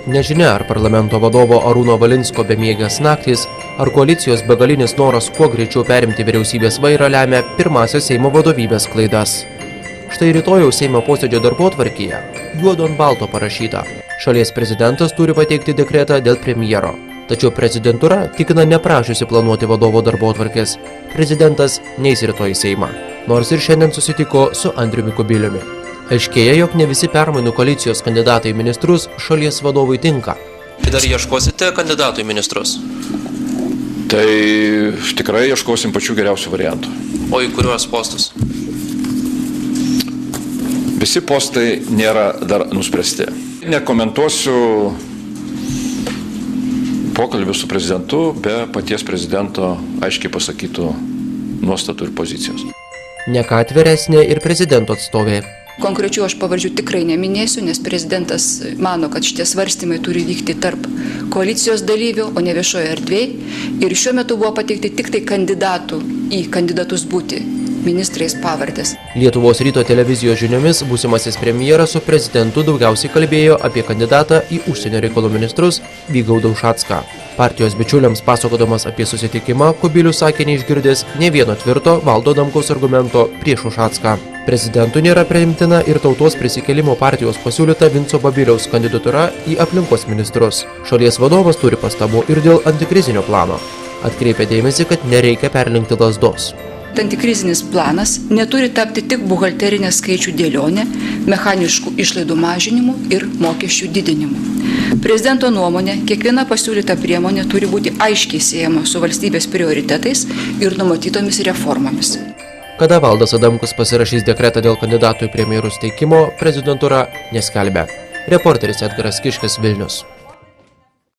Nežinia, ar parlamento vadovo Arūno Valinsko bemiegės naktys, ar koalicijos begalinis noras kuo greičiau perimti vyriausybės vairą lemia pirmasios Seimo vadovybės klaidas. Štai rytojaus Seimo posėdžio darbotvarkėje juodu ant balto parašyta: šalies prezidentas turi pateikti dekretą dėl premjero. Tačiau prezidentūra tikina neprašiusi planuoti vadovo darbotvarkės. Prezidentas neis rytoj į Seimą, nors ir šiandien susitiko su Andriumi Kubiliumi. Aiškėja, jog ne visi permainų koalicijos kandidatai į ministrus šalies vadovui tinka. Dar ieškosite kandidatų į ministrus? Tai tikrai ieškosim pačių geriausių variantų. O į kuriuos postus? Visi postai nėra dar nuspręsti. Nekomentuosiu pokalbių su prezidentu be paties prezidento aiškiai pasakytų nuostatų ir pozicijos. Ne ką atviresnė ir prezidento atstovė. Konkrečių aš pavardžių tikrai neminėsiu, nes prezidentas mano, kad šitie svarstymai turi vykti tarp koalicijos dalyvių, o ne viešoje erdvėje. Ir šiuo metu buvo pateikti tik tai kandidatų į kandidatus būti ministrais pavardės. Lietuvos ryto televizijos žiniomis būsimasis premjeras su prezidentu daugiausiai kalbėjo apie kandidatą į užsienio reikalų ministrus Vygaudą Ušacką. Partijos bičiuliams pasakodamas apie susitikimą, Kubilius sakė neišgirdęs nė vieno tvirto Valdo Adamkaus argumento prieš Ušacką. Prezidentui nėra priimtina ir Tautos prisikėlimo partijos pasiūlyta Vinco Babiliaus kandidatūra į aplinkos ministrus. Šalies vadovas turi pastabų ir dėl antikrizinio plano. Atkreipia dėmesį, kad nereikia perlenkti lazdos. Antikrizinis planas neturi tapti tik buhalterinė skaičių dėlionė, mechaniškų išlaidų mažinimu ir mokesčių didinimu. Prezidento nuomonė, kiekviena pasiūlyta priemonė turi būti aiškiai siejama su valstybės prioritetais ir numatytomis reformomis. Kada Valdas Adamkus pasirašys dekretą dėl kandidatų į premjerus teikimo, prezidentūra neskelbia. Reporteris Edgaras Kiškis, Vilnius.